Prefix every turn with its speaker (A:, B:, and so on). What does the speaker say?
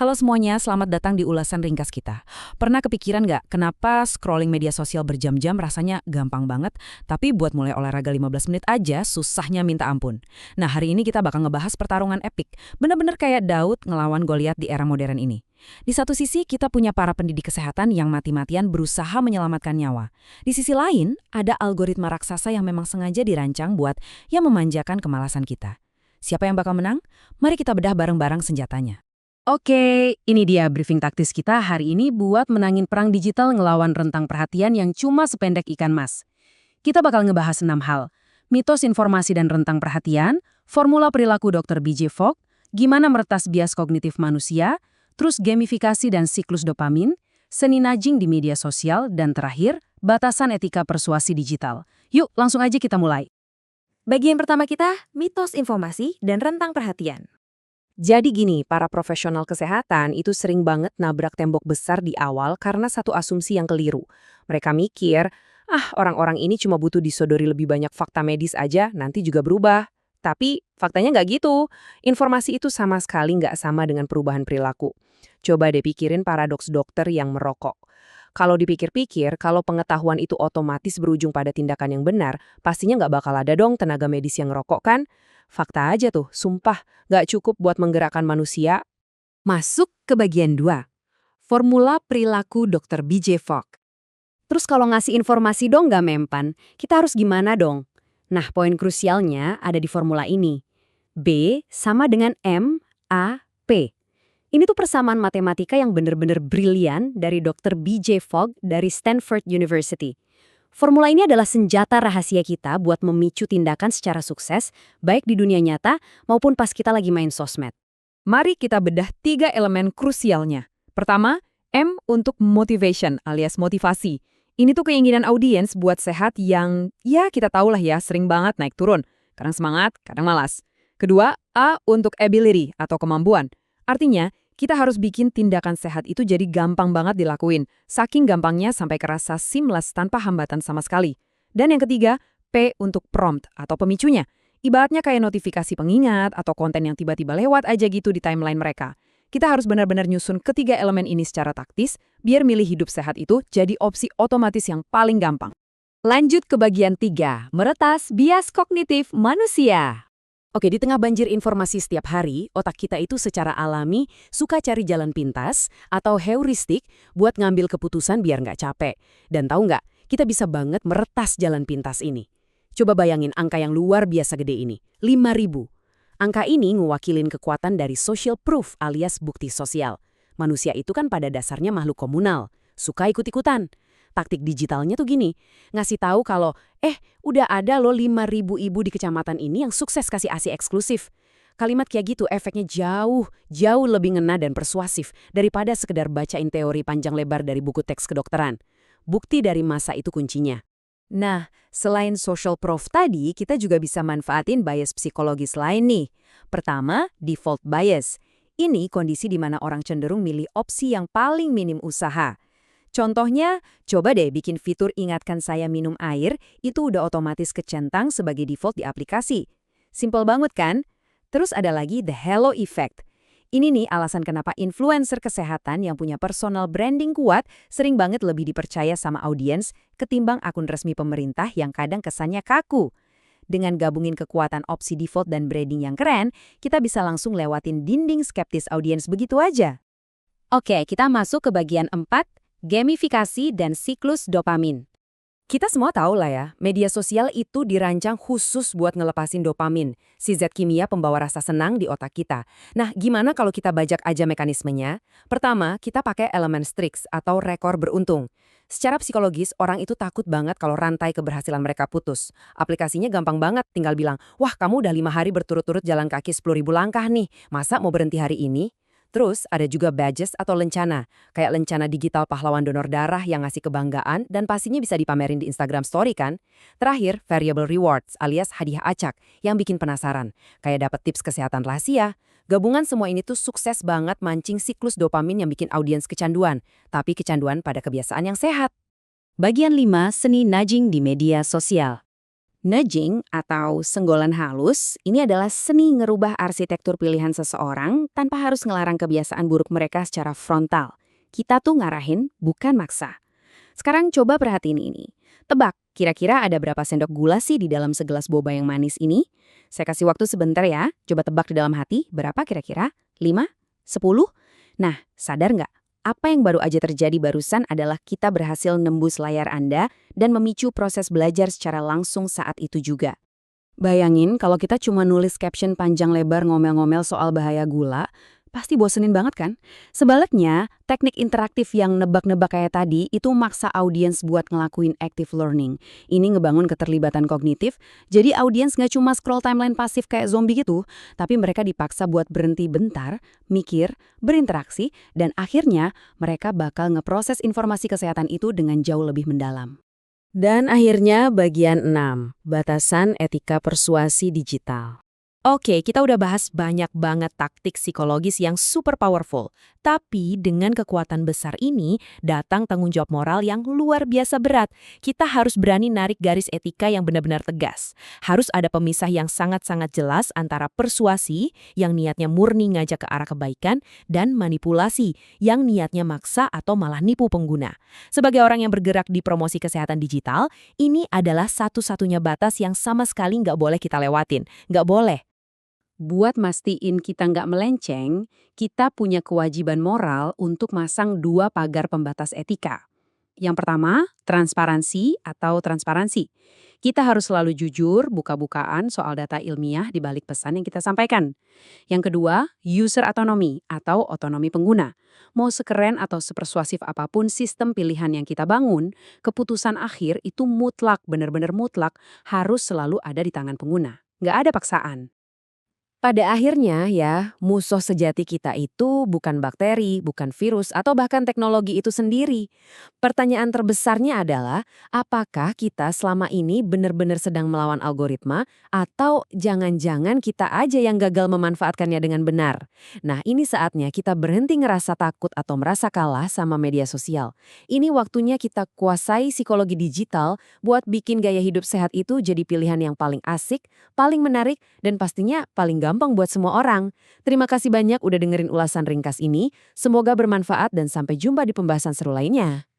A: Halo semuanya, selamat datang di ulasan ringkas kita. Pernah kepikiran nggak kenapa scrolling media sosial berjam-jam rasanya gampang banget, tapi buat mulai olahraga 15 menit aja susahnya minta ampun. Nah, hari ini kita bakal ngebahas pertarungan epik, bener-bener kayak Daud ngelawan Goliat di era modern ini. Di satu sisi, kita punya para pendidik kesehatan yang mati-matian berusaha menyelamatkan nyawa. Di sisi lain, ada algoritma raksasa yang memang sengaja dirancang buat yang memanjakan kemalasan kita. Siapa yang bakal menang? Mari kita bedah bareng-barang senjatanya.
B: Oke, ini dia briefing taktis kita hari ini buat menangin perang digital ngelawan rentang perhatian yang cuma sependek ikan mas. Kita bakal ngebahas 6 hal. Mitos informasi dan rentang perhatian, formula perilaku Dr. B.J. Fogg, gimana meretas bias kognitif manusia, terus gamifikasi dan siklus dopamin, seni nudging di media sosial, dan terakhir, batasan etika persuasi digital. Yuk, langsung aja kita mulai.
C: Bagian pertama kita, mitos informasi dan rentang perhatian.
B: Jadi gini, para profesional kesehatan itu sering banget nabrak tembok besar di awal karena satu asumsi yang keliru. Mereka mikir, orang-orang ini cuma butuh disodori lebih banyak fakta medis aja, nanti juga berubah. Tapi faktanya nggak gitu. Informasi itu sama sekali nggak sama dengan perubahan perilaku. Coba deh pikirin paradoks dokter yang merokok. Kalau dipikir-pikir, kalau pengetahuan itu otomatis berujung pada tindakan yang benar, pastinya nggak bakal ada dong tenaga medis yang ngerokok kan? Fakta aja tuh, sumpah, nggak cukup buat menggerakkan manusia. Masuk ke bagian 2. Formula perilaku Dr. B.J. Fogg. Terus kalau ngasih informasi dong nggak mempan, kita harus gimana dong? Nah, poin krusialnya ada di formula ini. B sama dengan M, A, P. Ini tuh persamaan matematika yang bener-bener brilian dari Dr. B.J. Fogg dari Stanford University. Formula ini adalah senjata rahasia kita buat memicu tindakan secara sukses, baik di dunia nyata maupun pas kita lagi main sosmed.
A: Mari kita bedah 3 elemen krusialnya. Pertama, M untuk motivation alias motivasi. Ini tuh keinginan audiens buat sehat yang, ya kita tahu lah ya, sering banget naik turun. Kadang semangat, kadang malas. Kedua, A untuk ability atau kemampuan. Artinya, kita harus bikin tindakan sehat itu jadi gampang banget dilakuin. Saking gampangnya sampai kerasa seamless tanpa hambatan sama sekali. Dan yang ketiga, P untuk prompt atau pemicunya. Ibaratnya kayak notifikasi pengingat atau konten yang tiba-tiba lewat aja gitu di timeline mereka. Kita harus benar-benar nyusun ketiga elemen ini secara taktis, biar milih hidup sehat itu jadi opsi otomatis yang paling gampang.
B: Lanjut ke bagian 3, meretas bias kognitif manusia. Oke, di tengah banjir informasi setiap hari, otak kita itu secara alami suka cari jalan pintas atau heuristik buat ngambil keputusan biar nggak capek. Dan tahu nggak, kita bisa banget meretas jalan pintas ini. Coba bayangin angka yang luar biasa gede ini, 5.000. Angka ini ngewakilin kekuatan dari social proof alias bukti sosial. Manusia itu kan pada dasarnya makhluk komunal, suka ikut-ikutan. Taktik digitalnya tuh gini, ngasih tahu kalau, udah ada loh 5.000 ibu di kecamatan ini yang sukses kasih ASI eksklusif. Kalimat kayak gitu efeknya jauh lebih ngena dan persuasif daripada sekedar bacain teori panjang lebar dari buku teks kedokteran. Bukti dari masa itu kuncinya.
A: Nah, selain social proof tadi, kita juga bisa manfaatin bias psikologis lain nih. Pertama, default bias. Ini kondisi di mana orang cenderung milih opsi yang paling minim usaha. Contohnya, coba deh bikin fitur ingatkan saya minum air, itu udah otomatis kecentang sebagai default di aplikasi. Simple banget kan? Terus ada lagi the halo effect. Ini nih alasan kenapa influencer kesehatan yang punya personal branding kuat sering banget lebih dipercaya sama audiens ketimbang akun resmi pemerintah yang kadang kesannya kaku. Dengan gabungin kekuatan opsi default dan branding yang keren, kita bisa langsung lewatin dinding skeptis audiens begitu aja.
B: Oke, kita masuk ke bagian 4. Gamifikasi dan siklus dopamin. Kita semua tahu lah ya, media sosial itu dirancang khusus buat ngelepasin dopamin, si zat kimia pembawa rasa senang di otak kita. Nah, gimana kalau kita bajak aja mekanismenya? Pertama, kita pakai elemen Strix atau rekor beruntung. Secara psikologis, orang itu takut banget kalau rantai keberhasilan mereka putus. Aplikasinya gampang banget, tinggal bilang, wah kamu udah 5 hari berturut-turut jalan kaki 10.000 langkah nih, masa mau berhenti hari ini? Terus ada juga badges atau lencana, kayak lencana digital pahlawan donor darah yang ngasih kebanggaan dan pastinya bisa dipamerin di Instagram Story kan. Terakhir, variable rewards alias hadiah acak yang bikin penasaran, kayak dapat tips kesehatan rahasia. Gabungan semua ini tuh sukses banget mancing siklus dopamin yang bikin audiens kecanduan, tapi kecanduan pada kebiasaan yang sehat. Bagian 5, seni nudging di media sosial.
A: Nudging atau senggolan halus ini adalah seni ngerubah arsitektur pilihan seseorang tanpa harus ngelarang kebiasaan buruk mereka secara frontal. Kita tuh ngarahin, bukan maksa. Sekarang coba perhatiin ini. Tebak, kira-kira ada berapa sendok gula sih di dalam segelas boba yang manis ini? Saya kasih waktu sebentar ya, coba tebak di dalam hati, berapa kira-kira? 5? 10? Nah, sadar nggak? Apa yang baru aja terjadi barusan adalah kita berhasil nembus layar Anda dan memicu proses belajar secara langsung saat itu juga. Bayangin kalau kita cuma nulis caption panjang lebar ngomel-ngomel soal bahaya gula, pasti bosenin banget kan? Sebaliknya, teknik interaktif yang nebak-nebak kayak tadi itu maksa audiens buat ngelakuin active learning. Ini ngebangun keterlibatan kognitif, jadi audiens nggak cuma scroll timeline pasif kayak zombie gitu, tapi mereka dipaksa buat berhenti bentar, mikir, berinteraksi, dan akhirnya mereka bakal ngeproses informasi kesehatan itu dengan jauh lebih mendalam.
B: Dan akhirnya bagian 6, batasan etika persuasi digital. Oke, kita udah bahas banyak banget taktik psikologis yang super powerful. Tapi dengan kekuatan besar ini, datang tanggung jawab moral yang luar biasa berat. Kita harus berani narik garis etika yang benar-benar tegas. Harus ada pemisah yang sangat-sangat jelas antara persuasi, yang niatnya murni ngajak ke arah kebaikan, dan manipulasi, yang niatnya maksa atau malah nipu pengguna. Sebagai orang yang bergerak di promosi kesehatan digital, ini adalah satu-satunya batas yang sama sekali nggak boleh kita lewatin. Nggak boleh.
A: Buat mastiin kita nggak melenceng, kita punya kewajiban moral untuk masang 2 pagar pembatas etika. Yang pertama, transparansi atau transparansi. Kita harus selalu jujur, buka-bukaan soal data ilmiah di balik pesan yang kita sampaikan. Yang kedua, user autonomy atau otonomi pengguna. Mau sekeren atau sepersuasif apapun sistem pilihan yang kita bangun, keputusan akhir itu mutlak, benar-benar mutlak, harus selalu ada di tangan pengguna. Nggak ada paksaan.
B: Pada akhirnya ya, musuh sejati kita itu bukan bakteri, bukan virus, atau bahkan teknologi itu sendiri. Pertanyaan terbesarnya adalah, apakah kita selama ini benar-benar sedang melawan algoritma, atau jangan-jangan kita aja yang gagal memanfaatkannya dengan benar? Nah, ini saatnya kita berhenti ngerasa takut atau merasa kalah sama media sosial. Ini waktunya kita kuasai psikologi digital buat bikin gaya hidup sehat itu jadi pilihan yang paling asik, paling menarik, dan pastinya paling gampang buat semua orang. Terima kasih banyak udah dengerin ulasan ringkas ini. Semoga bermanfaat dan sampai jumpa di pembahasan seru lainnya.